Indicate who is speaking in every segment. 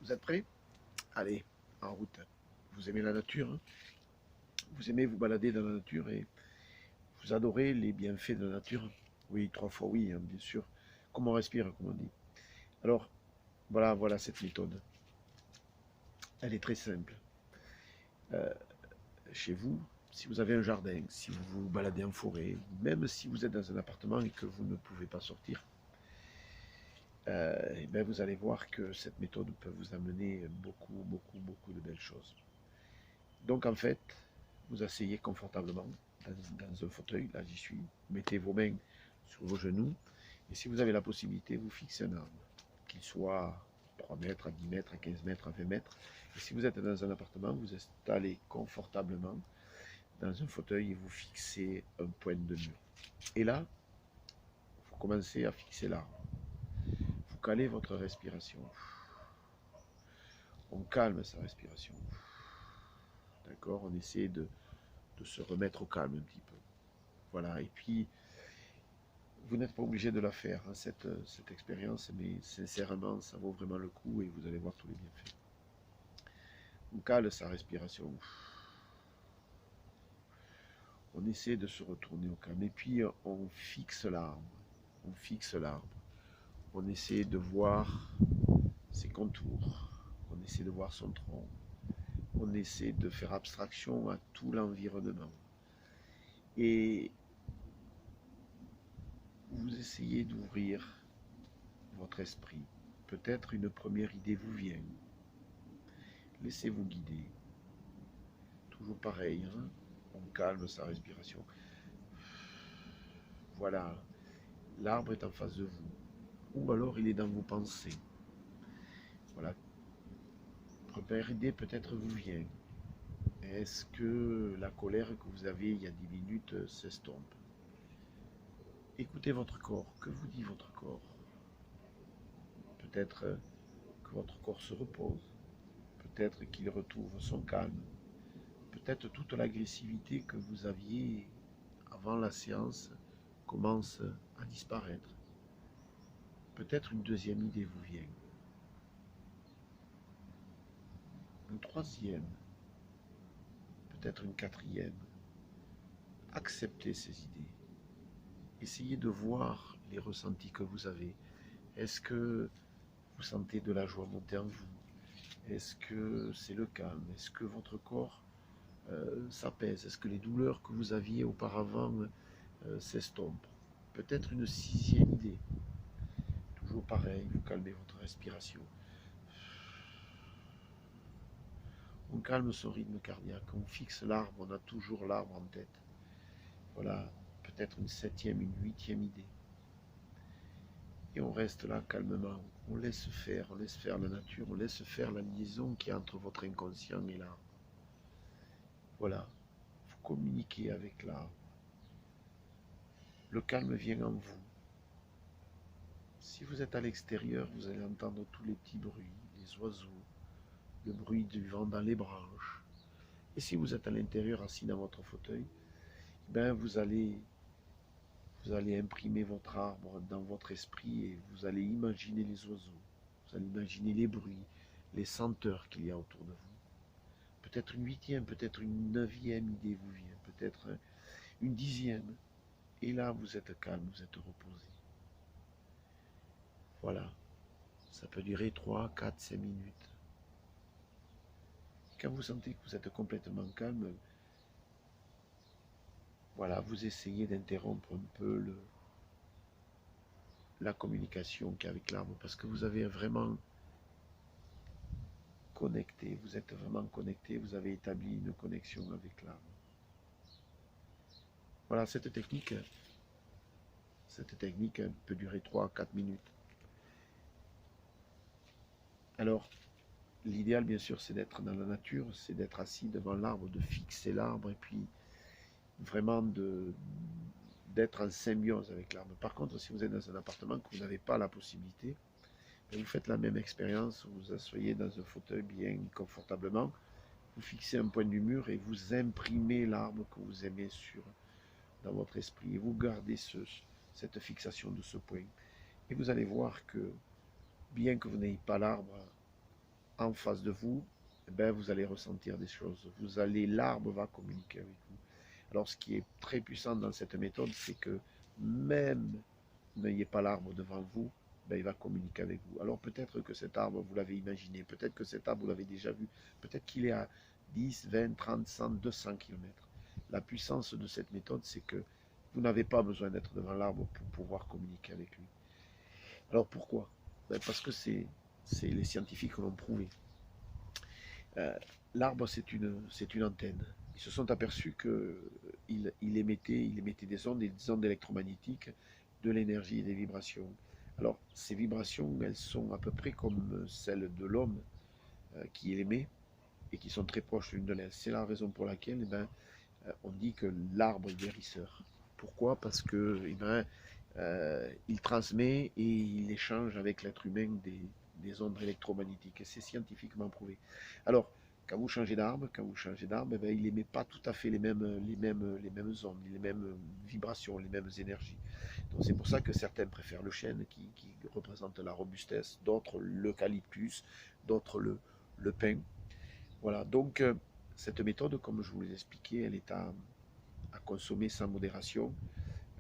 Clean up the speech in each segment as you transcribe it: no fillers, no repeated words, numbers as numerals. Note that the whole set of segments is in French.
Speaker 1: Vous êtes prêts? Allez, en route. Vous aimez la nature, hein? Vous aimez vous balader dans la nature et vous adorez les bienfaits de la nature? Oui, 3 fois oui, hein, bien sûr. Comme on respire, comme on dit. Alors, voilà cette méthode. Elle est très simple. Euh, Chez vous, si vous avez un jardin, si vous vous baladez en forêt, même si vous êtes dans un appartement et que vous ne pouvez pas sortir, et bien vous allez voir que cette méthode peut vous amener beaucoup de belles choses. Donc en fait, vous asseyez confortablement dans un fauteuil, là j'y suis, mettez vos mains sur vos genoux, et si vous avez la possibilité, vous fixez un arbre, qu'il soit à 3 mètres, à 10 mètres, à 15 mètres, à 20 mètres. Et si vous êtes dans un appartement, vous installez confortablement dans un fauteuil et vous fixez un point de mur. Et là, vous commencez à fixer l'arbre. Vous calez votre respiration. On calme sa respiration. D'accord? On essaie de se remettre au calme un petit peu. Voilà, et puis vous n'êtes pas obligé de la faire, hein, cette expérience, mais sincèrement, ça vaut vraiment le coup et vous allez voir tous les bienfaits. On cale sa respiration. On essaie de se retourner au calme. Et puis, on fixe l'arbre. On fixe l'arbre. On essaie de voir ses contours. On essaie de voir son tronc. On essaie de faire abstraction à tout l'environnement. Et vous essayez d'ouvrir votre esprit. Peut-être une première idée vous vient. Laissez-vous guider. Toujours pareil, hein? On calme sa respiration. Voilà, l'arbre est en face de vous. Ou alors il est dans vos pensées. Voilà, première idée peut-être vous vient. Est-ce que la colère que vous avez il y a 10 minutes s'estompe? Écoutez votre corps. Que vous dit votre corps? Peut-être que votre corps se repose. Peut-être qu'il retrouve son calme. Peut-être toute l'agressivité que vous aviez avant la séance commence à disparaître. Peut-être une deuxième idée vous vient. Une troisième. Peut-être une quatrième. Acceptez ces idées. Essayez de voir les ressentis que vous avez. Est-ce que vous sentez de la joie monter en vous? Est-ce que c'est le calme? Est-ce que votre corps s'apaise? Est-ce que les douleurs que vous aviez auparavant s'estompent? Peut-être une sixième idée. Toujours pareil, vous calmez votre respiration. On calme son rythme cardiaque, on fixe l'arbre, on a toujours l'arbre en tête. Voilà, peut-être une septième, une huitième idée. Et on reste là calmement, on laisse faire la nature, on laisse faire la liaison qui est entre votre inconscient et l'arbre. Voilà, vous communiquez avec l'arbre. Le calme vient en vous. Si vous êtes à l'extérieur, vous allez entendre tous les petits bruits, les oiseaux, le bruit du vent dans les branches. Et si vous êtes à l'intérieur, assis dans votre fauteuil, ben vous allez imprimer votre arbre dans votre esprit et vous allez imaginer les oiseaux, vous allez imaginer les bruits, les senteurs qu'il y a autour de vous. Peut-être une huitième, peut-être une neuvième idée vous vient, peut-être une dixième. Et là, vous êtes calme, vous êtes reposé. Voilà, ça peut durer 3, 4, 5 minutes. Quand vous sentez que vous êtes complètement calme, voilà, vous essayez d'interrompre un peu la communication qu'avec l'arbre parce que vous avez vraiment connecté, vous êtes vraiment connecté, vous avez établi une connexion avec l'arbre. Voilà, cette technique peut durer 3 à 4 minutes. Alors, l'idéal, bien sûr, c'est d'être dans la nature, c'est d'être assis devant l'arbre, de fixer l'arbre et puis vraiment d'être en symbiose avec l'arbre. Par contre, si vous êtes dans un appartement que vous n'avez pas la possibilité, vous faites la même expérience, vous vous asseyez dans un fauteuil bien confortablement, vous fixez un point du mur et vous imprimez l'arbre que vous aimez dans votre esprit et vous gardez cette fixation de ce point. Et vous allez voir que bien que vous n'ayez pas l'arbre en face de vous, eh ben, vous allez ressentir des choses. L'arbre va communiquer avec vous. Alors, ce qui est très puissant dans cette méthode, c'est que même n'ayez pas l'arbre devant vous, ben, il va communiquer avec vous. Alors, peut-être que cet arbre, vous l'avez imaginé, peut-être que cet arbre, vous l'avez déjà vu, peut-être qu'il est à 10, 20, 30, 100, 200 km. La puissance de cette méthode, c'est que vous n'avez pas besoin d'être devant l'arbre pour pouvoir communiquer avec lui. Alors, pourquoi? Ben, parce que c'est les scientifiques qui l'ont prouvé. Euh, L'arbre, c'est une antenne. Ils se sont aperçus qu'il émettait des ondes électromagnétiques, de l'énergie et des vibrations. Alors, ces vibrations, elles sont à peu près comme celles de l'homme qui émet et qui sont très proches l'une de l'autre. C'est la raison pour laquelle on dit que l'arbre est guérisseur. Pourquoi? Parce que il transmet et il échange avec l'être humain des ondes électromagnétiques. Et c'est scientifiquement prouvé. Alors, quand vous changez d'arbre, il n'émet pas tout à fait les mêmes ondes, les mêmes vibrations, les mêmes énergies. Donc c'est pour ça que certains préfèrent le chêne qui représente la robustesse, d'autres l'eucalyptus, d'autres le pin. Voilà, donc cette méthode, comme je vous l'ai expliqué, elle est à consommer sans modération.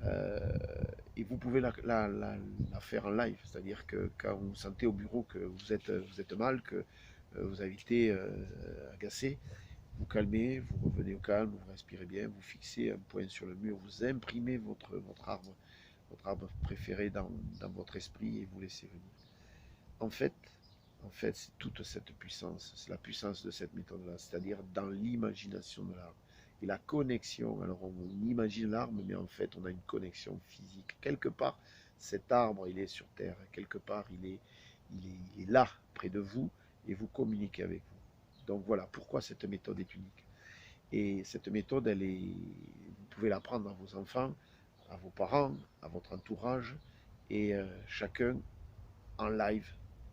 Speaker 1: Euh, et vous pouvez la faire en live, c'est-à-dire que quand vous sentez au bureau que vous êtes mal, que vous avez été agacé, vous calmez, vous revenez au calme, vous respirez bien, vous fixez un point sur le mur, vous imprimez votre arbre préféré dans votre esprit et vous laissez venir. En fait, c'est toute cette puissance, c'est la puissance de cette méthode-là, c'est-à-dire dans l'imagination de l'arbre. Et la connexion, alors on imagine l'arbre, mais en fait on a une connexion physique. Quelque part, cet arbre, il est sur Terre, quelque part, il est là, près de vous, et vous communiquez avec vous. Donc voilà, pourquoi cette méthode est unique. Et cette méthode, vous pouvez l'apprendre à vos enfants, à vos parents, à votre entourage, et chacun en live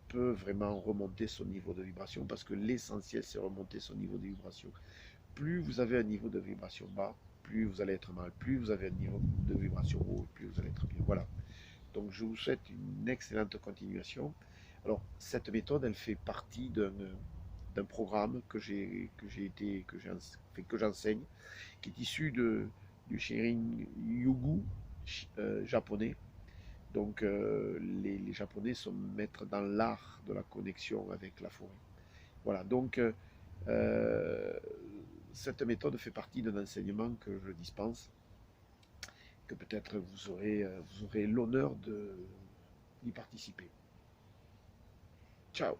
Speaker 1: peut vraiment remonter son niveau de vibration parce que l'essentiel c'est remonter son niveau de vibration. Plus vous avez un niveau de vibration bas, plus vous allez être mal. Plus vous avez un niveau de vibration haut, plus vous allez être bien. Voilà. Donc je vous souhaite une excellente continuation. Alors cette méthode, elle fait partie d'un programme que j'enseigne, qui est issu du Shirin Yugu japonais. Donc les Japonais sont maîtres dans l'art de la connexion avec la forêt. Voilà, donc euh, cette méthode fait partie d'un enseignement que je dispense, que peut-être vous aurez l'honneur d'y participer. Ciao.